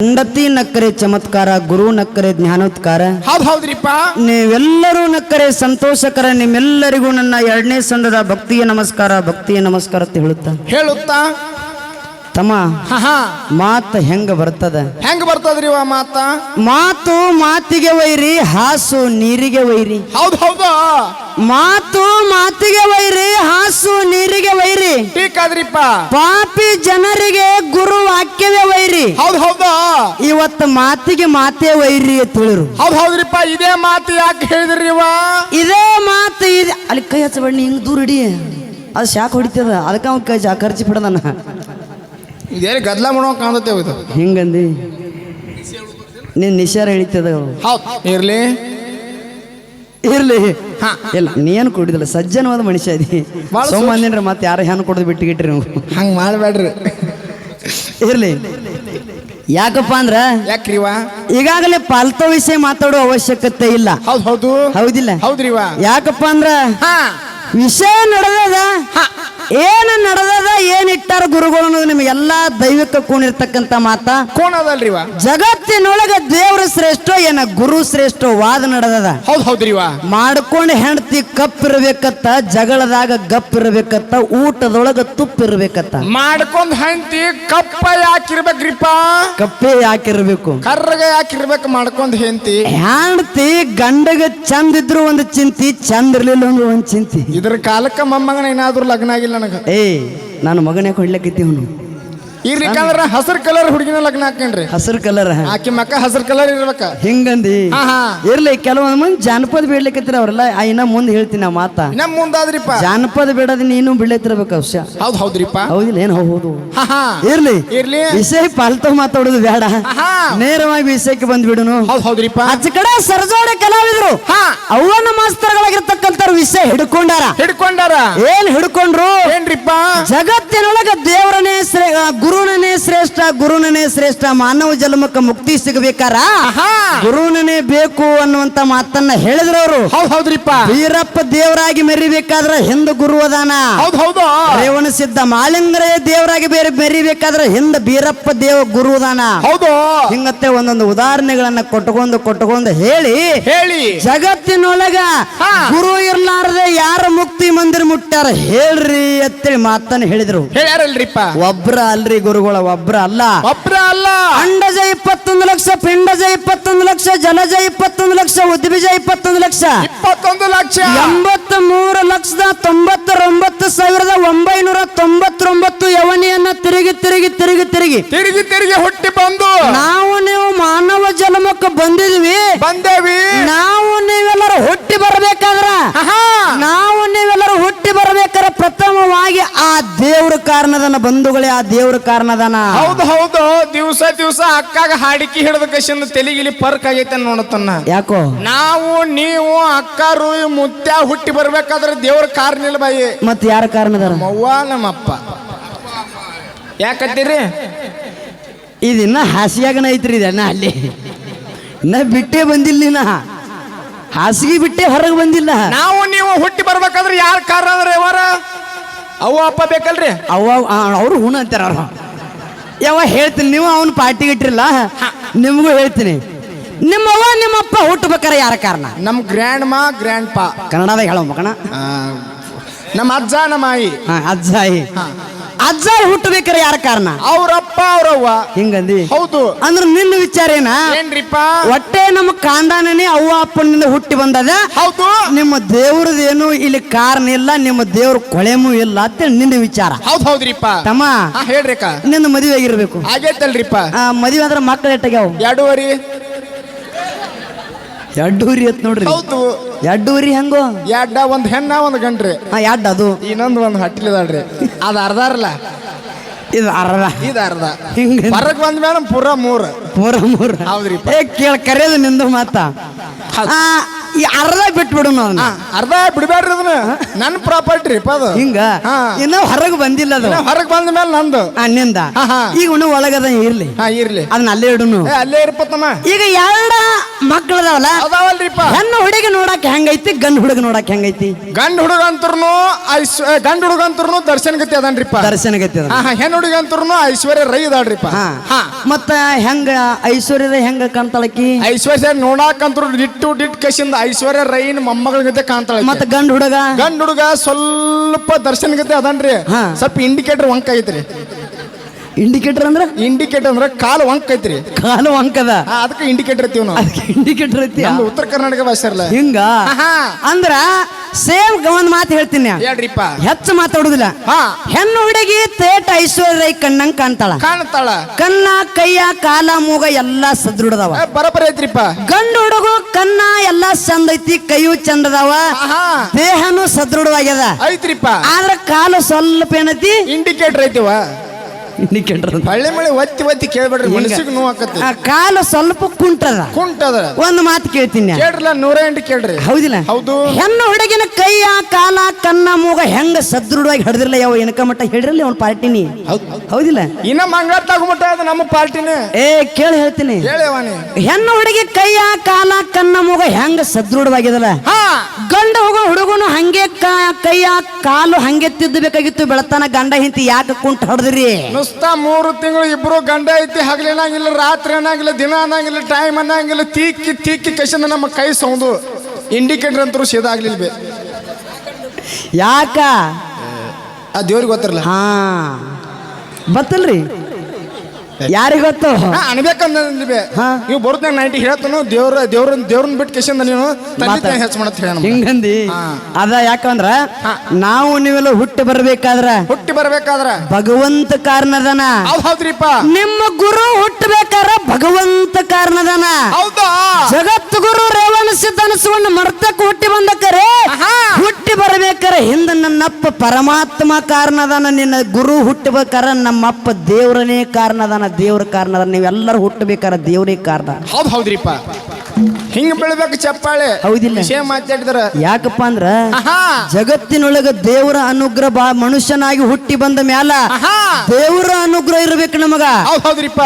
ಹೆಂಡತಿ ನಕ್ಕರೆ ಚಮತ್ಕಾರ, ಗುರು ನಕ್ಕರೆ ಜ್ಞಾನೋತ್ಕಾರ. ಹೌದ್ರಿಪ್ಪ. ನೀವೆಲ್ಲರೂ ನಕ್ಕರೆ ಸಂತೋಷಕರ. ನಿಮ್ಮೆಲ್ಲರಿಗೂ ನನ್ನ 2ನೇ ಸಂದದ ಭಕ್ತಿಯ ನಮಸ್ಕಾರ ಅಂತ ಹೇಳುತ್ತಾ ತಮ್ಮ ಮಾತು ಹೆಂಗ ಬರ್ತದ್ರಿ ಮಾತು ಮಾತಿಗೆ ವೈರಿ, ಹಾಸು ನೀರಿಗೆ ವೈರಿ. ಹೌದು ಮಾತು ಮಾತಿಗೆ ವೈರಿ, ಹಾಸು ನೀರಿಗೆ ವೈರಿ. ಟೀಕಾದ್ರಿಪ್ಪ. ಪಾಪಿ ಜನರಿಗೆ ಗುರು ವಾಕ್ಯವೇ ವೈರಿ. ಹೌದು ಇವತ್ತು ಮಾತಿಗೆ ಮಾತೇ ವೈರಿ ಅಂತ ಹೇಳಿರು. ಹೌದ್ರಿಪ್ಪ. ಇದೇ ಮಾತು ಯಾಕೆ ಹೇಳಿದ್ರಿ? ಇದೇ ಮಾತು ಇದೆ. ಅಲ್ಲಿ ಕೈ ಹಚ್ಚಬಣ್ಣಿ ಹಿಂಗ್ ದೂರ ಹಿಡಿ, ಅದು ಶಾಕ್ ಹೊಡಿತದ. ಅದಕ್ಕೆ ಅವ್ನ ಕೈ ಖರ್ಚು ಬಿಡದನ. ಇದೇ ಗದ್ಲ ಮಾಡೋ ಕಾಣುತ್ತೆ ಹಿಂಗಂದಿ ನೀನ್ ನಿಶಾರ ಹಿಡಿತದ. ಇರ್ಲಿ ಇಲ್ಲ, ನೀ ಏನು ಕೊಡಿದಿಲ್ಲ, ಸಜ್ಜನವಾದ ಮನುಷ್ಯ ಇದಿ. ಸೋಮಂದಿನ್ರ ಮತ್ತೆ ಯಾರ ಹೆಣ್ಣು ಕೊಡೋದು ಬಿಟ್ಟಿಗಿಟ್ರಿ ನೀವು. ಹಂಗ ಮಾಡ್ಬೇಡ್ರಿ. ಇರ್ಲಿ. ಯಾಕಪ್ಪ ಅಂದ್ರ ಯಾಕ್ರಿವ ಈಗಾಗಲೇ ಪಾಲ್ತೋ ವಿಷಯ ಮಾತಾಡೋ ಅವಶ್ಯಕತೆ ಇಲ್ಲ. ಹೌದಿಲ್ಲ? ಹೌದ್ರಿವ. ಯಾಕಪ್ಪ ಅಂದ್ರ ವಿಷಯ ನಡೆದದ, ಏನು ನಡೆದದ, ಏನಿಟ್ಟಾರ ಗುರುಗಳು ಅನ್ನೋದು ನಿಮಗೆಲ್ಲಾ ದೈವಿಕ ಕೂಣಿರ್ತಕ್ಕಂಥ ಮಾತಾ. ಕೋಣದಲ್ರಿವ. ಜಗತ್ತಿನೊಳಗ ದೇವ್ರ ಶ್ರೇಷ್ಠ ಏನ ಗುರು ಶ್ರೇಷ್ಠ ವಾದ ನಡೆದದ. ಹೌದ್ರಿವ. ಮಾಡ್ಕೊಂಡು ಹೆಂಡತಿ ಕಪ್ಪಿರ್ಬೇಕತ್ತ, ಜಗಳದಾಗ ಗಪ್ಪಿರ್ಬೇಕತ್ತ, ಊಟದೊಳಗ ತುಪ್ಪಿರ್ಬೇಕತ್ತ. ಮಾಡ್ಕೊಂಡ್ ಹೆಂಡತಿ ಕಪ್ಪ ಯಾಕಿರ್ಬೇಕ್ರಿಪ್ಪ? ಕಪ್ಪೆ ಯಾಕಿರ್ಬೇಕು, ಕರ್ರಗ ಯಾಕಿರ್ಬೇಕು? ಮಾಡ್ಕೊಂಡ್ ಹೆಂಡತಿ ಗಂಡಗ ಚಂದ ಇದ್ರು ಒಂದು ಚಿಂತಿ, ಚಂದ ಇರ್ಲಿಲ್ಲ ಅಂದ್ರೆ ಒಂದ್ ಚಿಂತಿ. ಇದ್ರ ಕಾಲಕ್ಕ ಮೊಮ್ಮಗನ ಏನಾದ್ರು ಲಗ್ನ ಆಗಿಲ್ಲ ನನಗ. ನಾನು ಮಗನೇ ಕೊಡ್ಲಿಕ್ಕೆ ಅವನು ಇರ್ಲಿಕ್ಕಂದ್ರ ಹಸಿರು ಕಲರ್ ಹುಡುಗಿನ ಲಗ್ನ ಹಾಕೇನ್ರಿ. ಹಸಿರು ಕಲರ್ ಆಕಿ ಮಕ್ಕ ಹಸಿರು ಕಲರ್ ಇರ್ಬೇಕ. ಹಿಂಗಂದಿ ಇರ್ಲಿ. ಕೆಲವೊಂದ್ ಮಂದಿ ಜಾನಪದ ಬೇಡ್ಲಿಕ್ಕತ್ತಿರ ಅವ್ರಲ್ಲ. ಇನ್ನ ಮುಂದೆ ಹೇಳ್ತೀನಿ ಆ ಮಾತಾ. ನಮ್ ಮುಂದಾದ್ರಿಪ್ಪ ಜಾನಪದ ಬೇಡದ ನೀನು ಬಿಡ್ಲತ್ತಿರ್ಬೇಕು ಅವಶ್ಯ. ಹೌದ್ರಿಪ್ಪ. ಹೌದಿಲ್ಲ? ಏನ್ ಹೌದು. ಇರ್ಲಿ. ವಿಷಯ ಪಾಲ್ತೋ ಮಾತಾಡೋದು ಬೇಡ, ನೇರವಾಗಿ ವಿಷಯಕ್ಕೆ ಬಂದ್ಬಿಡುನು. ಹೌದ್ರಿಪ್ಪ. ಆಚ ಕಡೆ ಸರಜೋಡೆ ಕಲಾವಿದ್ರು ಅವನ ಮಾಸ್ತರ್ಗಳಾಗಿರ್ತಕ್ಕಂಥವ್ರು ವಿಷಯ ಹಿಡ್ಕೊಂಡಾರ. ಏನ್ ಹಿಡ್ಕೊಂಡ್ರು? ಏನ್ರಿಪ್ಪ? ಜಗತ್ತಿನೊಳಗ ದೇವರನೇ ಗುರುನೇ ಶ್ರೇಷ್ಠ. ಮಾನವ ಜನ್ಮಕ್ಕೆ ಮುಕ್ತಿ ಸಿಗಬೇಕಾರ ಗುರುನೇ ಬೇಕು ಅನ್ನುವಂತ ಮಾತನ್ನ ಹೇಳಿದ್ರವ್ರು. ಹೌದ್ರಿಪ್ಪ. ವೀರಪ್ಪ ದೇವರಾಗಿ ಮೆರಿಬೇಕಾದ್ರ ಹಿಂದ ಗುರು ಅದಾನ. ಹೌದು. ರೇವಣ ಸಿದ್ಧ ಮಾಲಿಂಗರೇ ದೇವರಾಗಿ ಮೆರಿಬೇಕಾದ್ರ ಹಿಂದ ಬೀರಪ್ಪ ದೇವ ಗುರು ಅದಾನ. ಹೌದು. ಹಿಂಗತ್ತೆ ಒಂದೊಂದು ಉದಾಹರಣೆಗಳನ್ನ ಕೊಟ್ಕೊಂಡು ಹೇಳಿ ಜಗತ್ತಿನೊಳಗ ಗುರು ಇರ್ಲಾರದೆ ಯಾರ ಮುಕ್ತಿ ಮಂದಿರ ಮುಟ್ಟಾರ ಹೇಳ್ರಿ ಅಂತೇಳಿ ಮಾತನ್ನ ಹೇಳಿದ್ರು. ಹೇಳ್ಯಾರಲ್ರಿಪ್ಪ. ಒಬ್ರ ಅಲ್ರಿ ಗುರುಗಳ, ಒಬ್ರ ಅಲ್ಲ. ಅಂಡಜ 21 ಲಕ್ಷ, ಪಿಂಡಜ 21 ಲಕ್ಷ, ಜಲಜ 21 ಲಕ್ಷ, ಉದ್ಭಿಜ 21 ಲಕ್ಷ, 83,99,999 ಯವನಿಯನ್ನ ತಿರುಗಿ ಹುಟ್ಟಿ ಬಂದು ನಾವು ನೀವು ಮಾನವ ಜನ್ಮಕ್ಕೆ ಬಂದೇವಿ. ನಾವು ನೀವೆಲ್ಲರೂ ಹುಟ್ಟಿ ಬರಬೇಕಾದ್ರ ಪ್ರಥಮವಾಗಿ ಆ ದೇವ್ರ ಕಾರಣದನ ಬಂಧುಗಳೇ, ಆ ದೇವ್ರ ಕಾರಣದನ. ಹೌದು. ದಿವಸ ಅಕ್ಕಾಗ ಹಾಡಿಕೆ ಹಿಡಿದ ಕಶಿಂದ ತೆಲಿಗಿಲಿ ಪರ್ಕ್ ಆಗೈತೆ ನೋಡತನ್ನ. ಯಾಕೋ ನಾವು ನೀವು ಅಕ್ಕಾರು ಮುತ್ಯ ಹುಟ್ಟಿ ಬರ್ಬೇಕಾದ್ರೆ ದೇವ್ರ ಕಾರಣ ಇಲ್ಲ ಬಾಯಿ. ಮತ್ ಯಾರ ಕಾರಣದಾರ? ಅವ್ವ ನಮ್ಮಪ್ಪ. ಯಾಕತ್ತೀರಿ? ಇದಿನ್ನ ಹಾಸಿಯಾಗನ ಐತ್ರಿ. ಇದನ್ನ ಅಲ್ಲಿ ಇನ್ನ ಬಿಟ್ಟೇ ಬಂದಿಲ್ಲ, ಹಾಸಿಗೆ ಬಿಟ್ಟೆ ಹೊರಗೆ ಬಂದಿಲ್ಲ. ನಾವು ನೀವು ಹುಟ್ಟಿ ಬರ್ಬೇಕಾದ್ರೆ ಯಾರ ಕಾರಣ ಅಂದ್ರೆ ಅವ್ವ ಅಪ್ಪ ಬೇಕಲ್ರಿ. ಅವ್ರು ಹೂಣ ಅಂತಾರ. ಅವ್ರು ಹೇಳ್ತೀನಿ, ನೀವು ಅವನು ಪಾರ್ಟಿಗೆ ಇಟ್ಟಿರಲ್ಲ, ನಿಮ್ಗೂ ಹೇಳ್ತೀನಿ. ನಿಮ್ಮವ್ವ ನಿಮ್ಮಪ್ಪ ಹುಟ್ಟಬೇಕಾರೆ ಯಾರ ಕಾರಣ? ನಮ್ ಗ್ರ್ಯಾಂಡ್ ಮಾ ಗ್ರ್ಯಾಂಡ್ ಪಾ. ಕನ್ನಡದಾಗ ಹೇಳೋ ಮಗಣ. ನಮ್ಮ ಅಜ್ಜ ನಮ್ಮ ಆಯಿ. ಅಜ್ಜ ಹುಟ್ಟಬೇಕಾರೆ ಯಾರ ಕಾರಣ? ಅವ್ರಪ್ಪ ಅವ್ರವ್ವ. ಹಿಂಗಂದಿ. ಹೌದು. ಅಂದ್ರೆ ನಿನ್ನ ವಿಚಾರ ಏನ್ರಿಪ್ಪ? ಒಟ್ಟೆ ನಮ್ಮ ಕಾಂಡಾನೇ ಅವ್ವ ಅಪ್ಪನಿಂದ ಹುಟ್ಟಿ ಬಂದದ. ಹೌದು. ನಿಮ್ಮ ದೇವ್ರದೇನು ಇಲ್ಲಿ ಕಾರಣ ಇಲ್ಲ, ನಿಮ್ಮ ದೇವ್ರ ಕೊಳೆಮೂ ಇಲ್ಲ ಅಂತ ನಿನ್ನ ವಿಚಾರ. ಹೌದ್ರಿಪ್ಪ. ತಮ್ಮ ಹೇಳ್ರಿಕ. ನಿನ್ನ ಮದುವೆ ಆಗಿರ್ಬೇಕು. ಆಗೈತಲ್ರಿಪ್ಪ. ಮದುವೆ ಆದ್ರೆ ಮಕ್ಕಳು ಎಟ್ಟಾಗ್ಯಾವ? 2 ಅತ್ ನೋಡ್ರಿ. ಹೌದು. 2 ಹೆಂಗೋ? ಒಂದ್ ಹೆಣ್ಣ ಒಂದ್ ಗಂಡ್ರಿ. ಅದು ಇನ್ನೊಂದು ಒಂದ್ ಹಟ್ಟಿಲಿದಾಳ್ರಿ. ಅದ ಅರ್ಧಾರಲ್ಲ, ಇದು ಅರ್ಧ. ಹಿಂಗ ಹೊರಗ್ ಬಂದ ಮೇಲೆ ಪೂರ 3. ಹೌದ್ರಿ. ಕರೆಯೋದು ನಿಂದು ಮಾತ. ಈ ಅರ್ಧ ಬಿಟ್ಬಿಡು ಅದನ್ನ ಅರ್ಧ ಬಿಡ್ಬೇಡ್ರಿ ಅದನ್ನ ನನ್ನ ಪ್ರಾಪರ್ಟಿ ಅದು ಹಿಂಗ ಇನ್ನ ಹೊರಗೆ ಬಂದಿಲ್ಲ ಅದು ಹೊರಗೆ ಬಂದ ಮೇಲೆ ನಂದು ನಿಂದ ಈಗ ಉಣ್ಣು ಒಳಗದ ಇರ್ಲಿ ಇರ್ಲಿ ಅದನ್ನ ಅಲ್ಲೇ ಇಡುನು ಅಲ್ಲೇ ಇರ್ಪತ್ತಮ್ಮ ಈಗ ಎರಡ ಮಕ್ಕಳದಾವಲ್ಲ ಅದಾವಲ್ರಿಪ್ಪ ಹೆಣ್ಣು ಹುಡುಗಿ ನೋಡಕ್ ಹೆಂಗೈತಿ ಗಂಡು ಹುಡುಗ ನೋಡಕ್ ಹೆಂಗೈತಿ ಗಂಡ ಹುಡುಗ ಅಂತರ್ನು ದರ್ಶನ್ ಗತಿ ಅದನ್ರಿಪ್ಪ ದರ್ಶನ ಗತಿ ಹೆಣ್ಣು ಹುಡುಗ ಅಂತರ್ನು ಐಶ್ವರ್ಯ ರೈ ಇದಾಳ್ರಿಪ್ಪ ಮತ್ತ ಹೆಂಗ ಐಶ್ವರ್ಯದ ಹೆಂಗ ಕಾಣ್ತಾಳಕಿ ಐಶ್ವರ್ಯ ನೋಡಾಕಂತರು ಡಿಟ್ಟು ಡಿಟ್ ಕಸಿಂದ ಐಶ್ವರ್ಯ ರೈನ್ ಮೊಮ್ಮಗಳ ಗತೆ ಕಾಣ್ತಾಳೆ ಮತ್ತ ಗಂಡು ಹುಡುಗ ಸ್ವಲ್ಪ ದರ್ಶನ್ ಗತೆ ಅದನ್ರಿ ಸ್ವಲ್ಪ ಇಂಡಿಕೇಟರ್ ವಂಕ ಐತ್ರಿ ಇಂಡಿಕೇಟರ್ ಅಂದ್ರೆ ಕಾಲು ವಂಕ ಐತ್ರಿ ಕಾಲು ವಂಕದ ಅದಕ್ಕೆ ಇಂಡಿಕೇಟರ್ ಐತಿವ್ ನಾವು ಇಂಡಿಕೇಟರ್ ಐತಿ ಉತ್ತರ ಕರ್ನಾಟಕ ಭಾಷೆಲ್ಲ ಹಿಂಗ ಅಂದ್ರ ಸೇಮ್ ಒಂದ್ ಮಾತು ಹೇಳ್ತೀನಿ ಹೇಳ್ರಿಪ್ಪ ಹೆಚ್ಚು ಮಾತಾಡುದಿಲ್ಲ ಹೆಣ್ಣು ಹುಡುಗಿ ತೇಟ ಐಶ್ವರ್ಯ ರೈ ಕಣ್ಣಂಗ್ ಕಾಣ್ತಾಳ ಕಣ್ಣ ಕೈಯ ಕಾಲ ಮೂಗ ಎಲ್ಲಾ ಸದೃಢದವ ಬರಬರ ಐತ್ರಿಪ್ಪ ಗಂಡು ಹುಡುಗು ಕಣ್ಣ ಎಲ್ಲಾ ಚಂದ ಐತಿ ಕೈಯು ಚಂದದವ ದೇಹನು ಸದೃಢವಾಗ್ಯದ ಐತ್ರಿಪ್ಪ ಆದ್ರ ಕಾಲು ಸ್ವಲ್ಪ ಏನೈತಿ ಇಂಡಿಕೇಟರ್ ಐತಿವ ಇಂಡಿಕೇಟರ್ ಹಳ್ಳಿ ಮಳೆ ಒತ್ತಿ ಕೇಳ್ಬೇಡ್ರಿ ಮನಸ್ಸಿಗೆ ನೋವು ಆಕತಿ ಕಾಲು ಸ್ವಲ್ಪ ಕುಂಟದ ಒಂದು ಮಾತು ಕೇಳ್ತೀನಿ ಕೇಳ್ರಲ್ಲ 108 ಕೇಳ್ರಿ ಹೌದಿಲ್ಲ ಹೌದು ಹೆಣ್ಣು ಹುಡುಗಿನ ಕೈಯ ಕಾಲ ಕಣ್ಣ ಮೂಗ ಹೆಂಗ ಸದೃಢವಾಗಿ ಹಿಡಿದಿರಲ್ಲ ಯಾವ ಎನಕ ಮಟ್ಟ ಹಿಡಿರಲ್ಲ ಅವ್ನ ಪಾರ್ಟಿನಿ ಹೌದಿಲ್ಲ ಇನ್ನ ಮಂಗಳ ತಗೊಂಬಿಟ್ಟ ಅದು ನಮ್ಮ ಪಾರ್ಟಿನೇ ಕೇಳಿ ಹೇಳ್ತೀನಿ ಹೇಳೇವಾನಿ ಹೆಣ್ಣು ಹುಡುಗಿ ಕೈಯ ಕಾಲ ಕಣ್ಣ ಮೂಗ ಹೆಂಗ ಸದೃಢವಾಗಿದಲ್ಲ ಗಂಡ ಹುಡುಗನು ಹಂಗೆ ಕೈಯ ಕಾಲು ಹಂಗೆ ತಿದ್ದಬೇಕಾಗಿತ್ತು ಬೆಳತನ ಗಂಡ ಹಿಂತಿ ಯಾಕೆ ಕುಂಟ ಹೊಡೆದ್ರಿ ನುಸ್ತಾ 3 ತಿಂಗಳು ಇಬ್ರು ಗಂಡ ಐತಿ ಹಗಲು ಏನಾಗಿಲ್ಲ ರಾತ್ರಿ ಏನಾಗಿಲ್ಲ ದಿನ ಅನ್ನಂಗಿಲ್ಲ ಟೈಮ್ ಅನ್ನಂಗಿಲ್ಲ ತೀಕಿ ಕಸಿಂದ ನಮ್ಮ ಕೈ ಸೌಂದು ಇಂಡಿಕೇಟರ್ ಅಂತರೂ ಸೇದಾಗ್ಲಿಲ್ಲ ಯಾಕ ಆ ದೇವ್ರಿಗೆ ಗೊತ್ತಿರಲ್ಲ ಬತ್ತಲ್ರಿ ಯಾರಿಗ ಗೊತ್ತು ಅನ್ಬೇಕಂದ್ರೆ ನೀವು ಬರುತ್ತ ನೈಟ್ ಹೇಳ್ತಾನು ದೇವ್ರನ್ನ ಬಿಟ್ಟು ಕೆಸಿಂದ ನೀನು ಹೆಚ್ಚು ಮಾಡತ್ ಹಿಂಗಂದಿ ಅದ ಯಾಕಂದ್ರ ನಾವು ನೀವೆಲ್ಲ ಹುಟ್ಟಿ ಬರ್ಬೇಕಾದ್ರ ಭಗವಂತ ಕಾರಣದನ ಹೌದ್ರಿಪ್ಪ ನಿಮ್ಮ ಗುರು ಹುಟ್ಟಬೇಕಾರ ಭಗವಂತ ಕಾರಣದನ ಜಗತ್ ಗುರು ರೇವಣ ಸಿದ್ಧನಸುವನ್ನ ಮರ್ತಕ್ಕೆ ಹುಟ್ಟಿ ಬಂದಕರೆ ಹುಟ್ಟಿ ಬರ್ಬೇಕಾರ ಹಿಂದ ನನ್ನಪ್ಪ ಪರಮಾತ್ಮ ಕಾರಣದನ ನಿನ್ನ ಗುರು ಹುಟ್ಟಬೇಕಾರ ನಮ್ಮಪ್ಪ ದೇವ್ರನೇ ಕಾರಣದನ ದೇವ್ರ ಕಾರಣ ನೀವೆಲ್ಲರೂ ಹುಟ್ಟಬೇಕಾರ ದೇವ್ರೇ ಕಾರಣ ಹೌದ್ರಿಪ್ಪ ಹಿಂಗ ಬೆಳಬೇಕು ಚಪ್ಪಾಳೆ ಹೌದಿಲ್ಲ ವಿಷಯ ಮಾತಾಡಿದ್ರ ಯಾಕಪ್ಪ ಅಂದ್ರ ಜಗತ್ತಿನೊಳಗ ದೇವರ ಅನುಗ್ರಹ ಮನುಷ್ಯನಾಗಿ ಹುಟ್ಟಿ ಬಂದ ಮ್ಯಾಲ ದೇವರ ಅನುಗ್ರಹ ಇರ್ಬೇಕು ನಮಗ ಹೌದ್ರಿಪ್ಪ